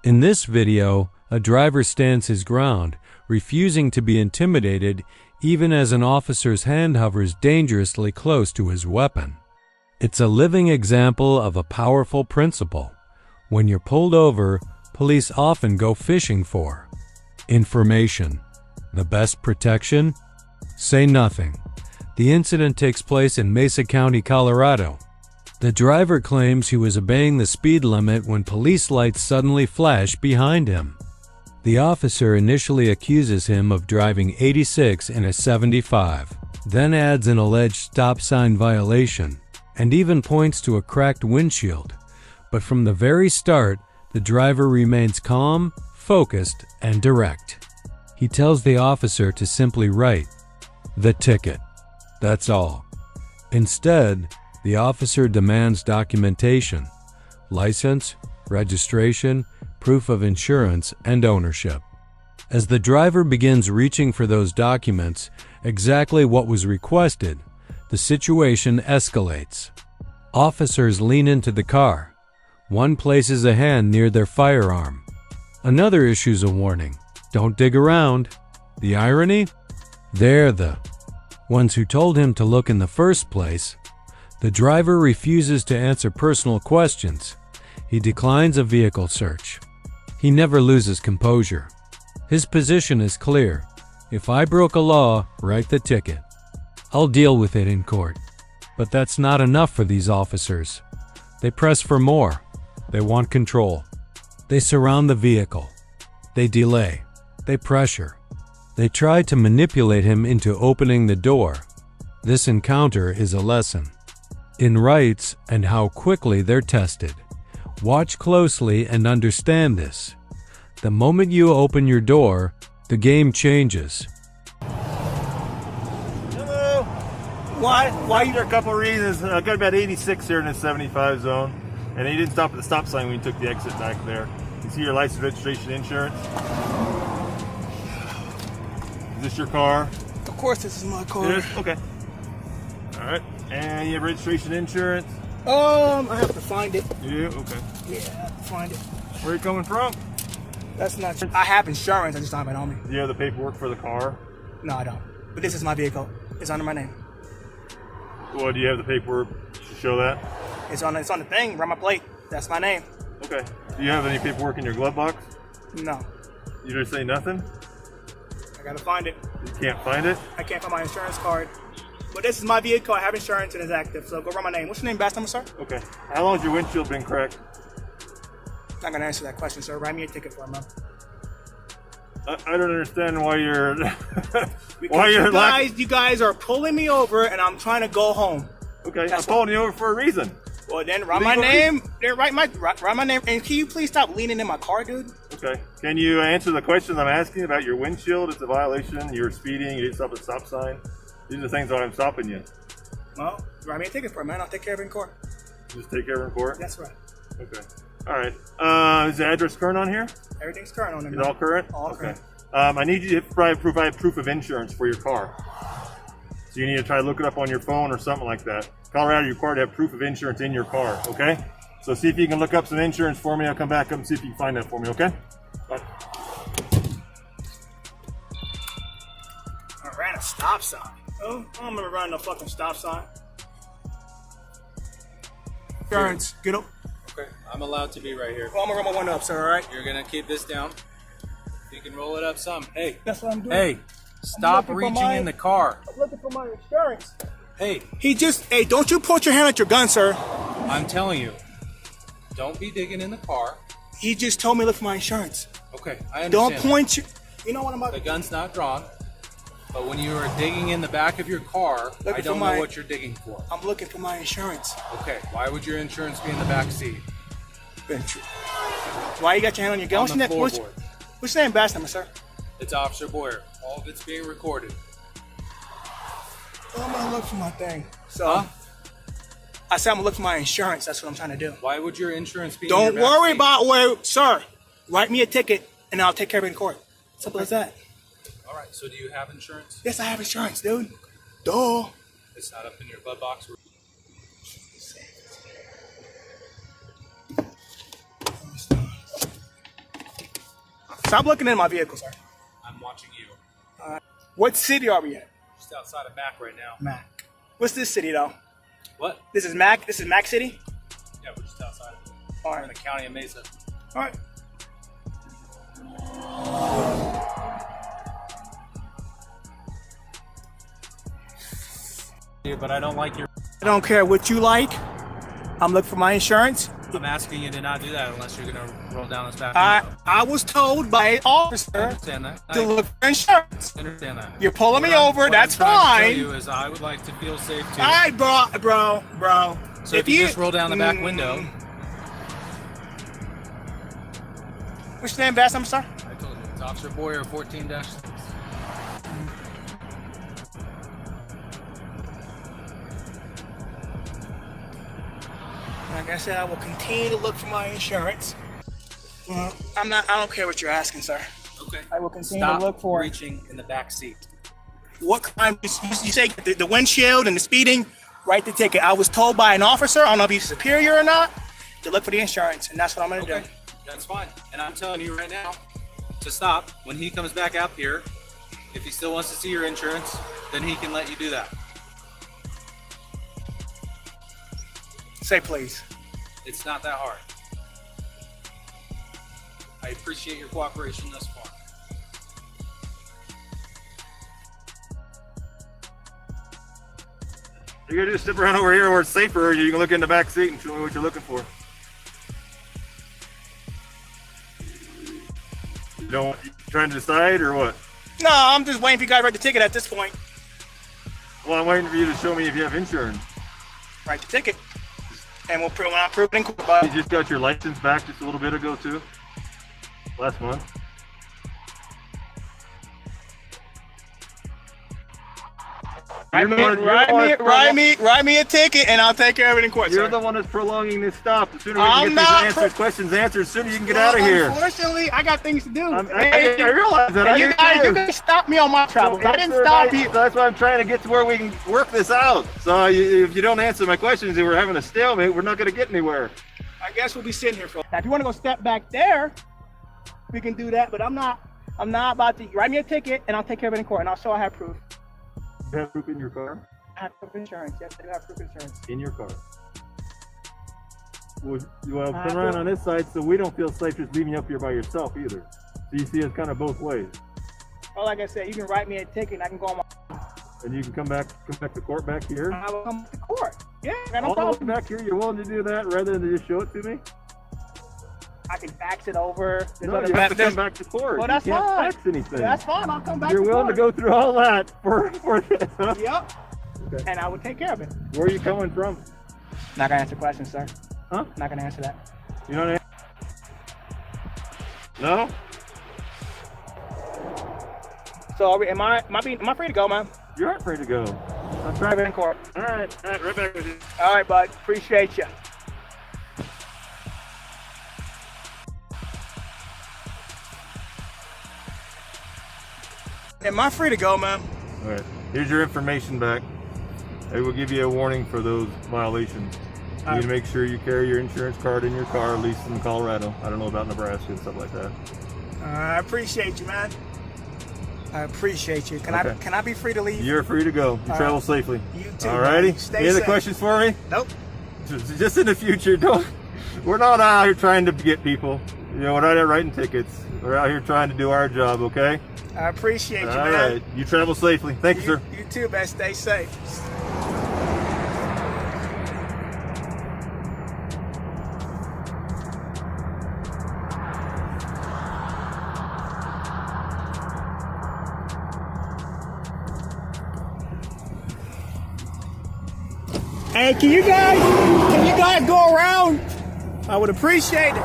In this video, a driver stands his ground, refusing to be intimidated even as an officer's hand hovers dangerously close to his weapon. It's a living example of a powerful principle. When you're pulled over, police often go fishing for information. The best protection? Say nothing. The incident takes place in Mesa County, Colorado. The driver claims he was obeying the speed limit when police lights suddenly flash behind him. The officer initially accuses him of driving 86 in a 75, then adds an alleged stop sign violation, and even points to a cracked windshield. But from the very start, the driver remains calm, focused, and direct. He tells the officer to simply write the ticket. That's all. Instead, the officer demands documentation, license, registration, proof of insurance, and ownership. As the driver begins reaching for those documents, exactly what was requested, the situation escalates. Officers lean into the car. One places a hand near their firearm. Another issues a warning. Don't dig around. The irony? They're the ones who told him to look in the first place. The driver refuses to answer personal questions. He declines a vehicle search. He never loses composure. His position is clear. If I broke a law, write the ticket. I'll deal with it in court. But that's not enough for these officers. They press for more. They want control. They surround the vehicle. They delay. They pressure. They try to manipulate him into opening the door. This encounter is a lesson in rights and how quickly they're tested. Watch closely and understand this. The moment you open your door, the game changes. Hello. Why? There are a couple of reasons. I got about 86 here in the 75 zone, and he didn't stop at the stop sign when you took the exit back there. You see your license, registration, insurance. Is this your car? Of course, this is my car. It is? Okay. All right. And you have registration, insurance. I have to find it. You do? Okay. Yeah, I have to find it. Where are you coming from? That's not true. I have insurance. I just don't have it on me. Do you have the paperwork for the car? No, I don't. But this is my vehicle. It's under my name. Well, do you have the paperwork to show that? It's on the thing. Right, my plate. That's my name. Okay. Do you have any paperwork in your glove box? No. You just say nothing? I gotta find it. You can't find it? I can't find my insurance card. But this is my vehicle. I have insurance and it's active. So go run my name. What's your name, badge number, sir? Okay. How long has your windshield been cracked? I'm not gonna answer that question, sir. Write me a ticket for a month. I don't understand why you're you guys are pulling me over and I'm trying to go home. Okay, I'm pulling you over for a reason. Well, then write my name. Then write my name. And can you please stop leaning in my car, dude? Okay. Can you answer the questions I'm asking about your windshield? It's a violation. You're speeding. You didn't stop at a stop sign. These are the things that I'm stopping you. Well, write me a ticket for it, man. I'll take care of it in court. Just take care of it in court? That's right. Okay. All right. Is the address current on here? Everything's current on it. Is it all current? All current. I need you to provide proof of insurance for your car. So you need to try to look it up on your phone or something like that. Colorado, you're required to have proof of insurance in your car, okay? So see if you can look up some insurance for me. I'll come back up and see if you can find that for me, okay? Bye. I ran a stop sign. Oh, I don't remember running a fucking stop sign. Insurance, get up. Okay, I'm allowed to be right here. Well, I'm gonna roll my window up, sir, alright? You're gonna keep this down. You can roll it up some. Hey. That's what I'm doing. Hey, stop reaching in the car. I'm looking for my insurance. Hey. Hey, don't you point your hand at your gun, sir. I'm telling you, don't be digging in the car. He just told me to look for my insurance. Okay, I understand. Don't point your... You know what I'm about The gun's not drawn. But when you are digging in the back of your car, I don't know what you're digging for. I'm looking for my insurance. Okay, why would your insurance be in the back seat? Why you got your hand on your gun? On the floorboard. What's your name, badge number, sir? It's Officer Boyer. All of it's being recorded. Well, I'm gonna look for my thing. So, I said I'm gonna look for my insurance. That's what I'm trying to do. Why would your insurance be in your Don't back worry seat? about where, sir. Write me a ticket, and I'll take care of it in court. Simple as that. All right, so do you have insurance? Yes, I have insurance, dude. Duh. It's not up in your glove box. Stop looking in my vehicle, sir. I'm watching you. What city are we in? Just outside of Mac right now. Mac. What's this city, though? What? This is Mac? This is Mac City? Yeah, we're just outside of it. All We're right. in the county of Mesa. All right. But I don't like your... I don't care what you like. I'm looking for my insurance. I'm asking you to not do that unless you're going to roll down this back window. I was told by an officer I understand that. to look for insurance. I understand that. You're pulling me What I'm- over. what That's I'm trying to fine. tell you is I would like to feel safe too. All right, bro. So if you just roll down the back window. What's your name, Bass? I'm sorry. I told you, it's Officer Boyer 14-6. Like I said, I will continue to look for my insurance. Well, I don't care what you're asking, sir. Okay. I will continue Stop to look for it. reaching in the back seat. What crime? You say the windshield and the speeding, write the ticket. I was told by an officer, I don't know if he's superior or not, to look for the insurance, and that's what I'm going to Okay, do. that's fine. And I'm telling you right now to stop. When he comes back out here, if he still wants to see your insurance, then he can let you do that. Say please. It's not that hard. I appreciate your cooperation thus far. You're gonna just step around over here where it's safer. You can look in the back seat and show me what you're looking for. You trying to decide or what? No, I'm just waiting for you guys to write the ticket at this point. Well, I'm waiting for you to show me if you have insurance. Write the ticket. And we'll prove it in court, bud. You just got your license back just a little bit ago too? Last month? Write me a ticket and I'll take care of it in court, You're sir. the one that's prolonging this stop. The sooner we can get these questions answered, the sooner you can get out of here. Unfortunately, I got things to do. I realize that. And you guys stopped me on my travels. I didn't stop you. That's why I'm trying to get to where we can work this out. So if you don't answer my questions and we're having a stalemate, we're not going to get anywhere. I guess we'll be sitting here for. Now, if you want to go step back there, we can do that. But I'm not about to. Write me a ticket and I'll take care of it in court. And I'll show I have proof. You have proof in your car? I have proof of insurance. Yes, I do have proof of insurance. In your car. Well, come around on this side so we don't feel safe just leaving you up here by yourself either. So you see it's kind of both ways. Well, like I said, you can write me a ticket and I can go on my. And you can come back to court back here? I will come to court. Yeah, I got no All the way problem. back here, you're willing to do that rather than just show it to me? I can fax it over. No, you have to come back to court. Well, that's you can't fine. fax anything. That's fine. I'll come back You're to willing court. to go through all that for this, huh? Yep. Okay. And I will take care of it. Where are you coming from? Not gonna answer questions, sir. Huh? Not gonna answer that. You know what I mean? No? So am I free to go, man? You aren't free to go. I'm driving in court. All right, right back with you. All right, bud. Appreciate you. Am I free to go, man? All right, here's your information back. They will give you a warning for those violations. You need to make sure you carry your insurance card in your car, at least in Colorado. I don't know about Nebraska and stuff like that. I appreciate you, man. I appreciate you. Can I be free to leave? You're free to go. You travel safely. You too. All righty. Stay Any other safe. questions for me? Nope. Just in the future, we're not out here trying to get people. You know, we're not out writing tickets. We're out here trying to do our job, okay? I appreciate you, All man. right. You travel safely. Thank you, sir. You too, man. Stay safe. Hey, can you guys go around? I would appreciate it.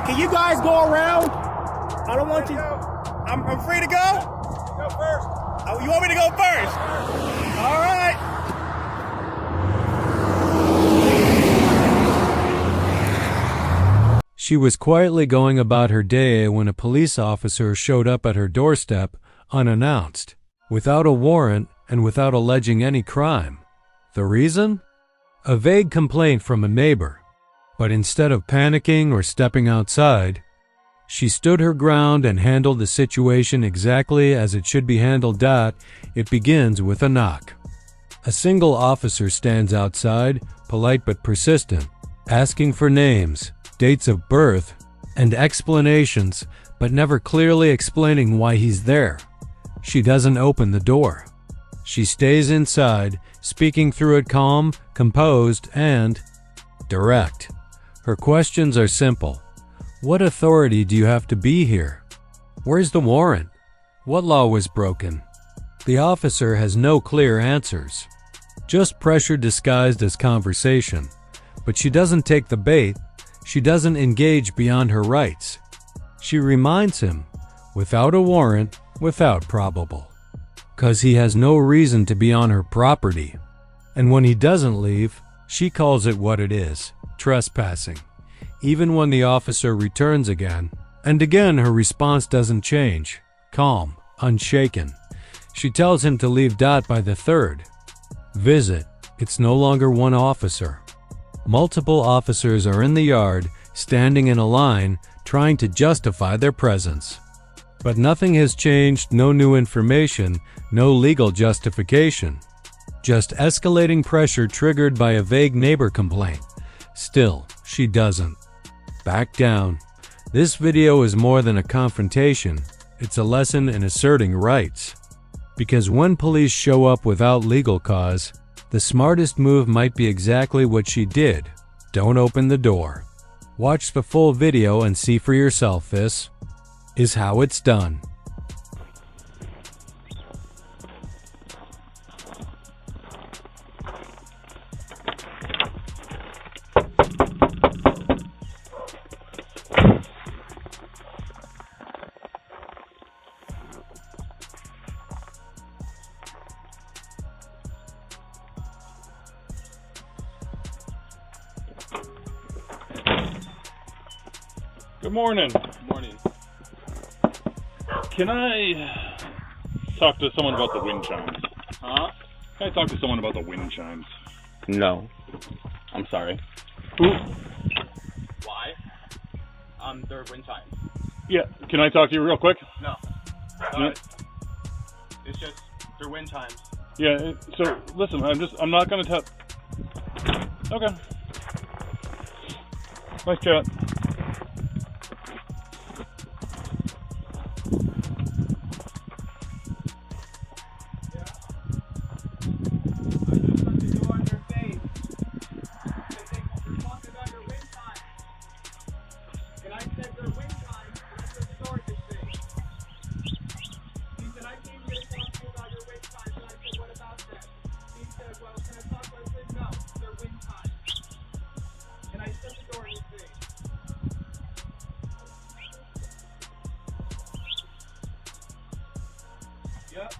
Can you guys go around? I don't want you. I'm free to go? Go first. Oh, you want me to go first? All right. She was quietly going about her day when a police officer showed up at her doorstep unannounced, without a warrant and without alleging any crime. The reason? A vague complaint from a neighbor. But instead of panicking or stepping outside, She stood her ground and handled the situation exactly as it should be handled. It begins with a knock. A single officer stands outside, polite but persistent, asking for names, dates of birth, and explanations, but never clearly explaining why he's there. She doesn't open the door. She stays inside, speaking through it calm, composed, and direct. Her questions are simple. What authority do you have to be here? Where's the warrant? What law was broken? The officer has no clear answers. Just pressure disguised as conversation. But she doesn't take the bait. She doesn't engage beyond her rights. She reminds him, without a warrant, without probable. 'Cause he has no reason to be on her property. And when he doesn't leave, she calls it what it is, trespassing. Even when the officer returns again, and again her response doesn't change, calm, unshaken. She tells him to leave. By the third visit, it's no longer one officer. Multiple officers are in the yard, standing in a line, trying to justify their presence. But nothing has changed, no new information, no legal justification. Just escalating pressure triggered by a vague neighbor complaint. Still, she doesn't back down. This video is more than a confrontation. It's a lesson in asserting rights. Because when police show up without legal cause, the smartest move might be exactly what she did. Don't open the door. Watch the full video and see for yourself. This is how it's done. Good morning. Good morning. Can I talk to someone about the wind chimes? Huh? Can I talk to someone about the wind chimes? No. I'm sorry. Who? Why? They're wind chimes. Yeah, can I talk to you real quick? No. No. It's just, they're wind chimes. Yeah, so listen, I'm not gonna tell. Okay. Nice chat. Yep.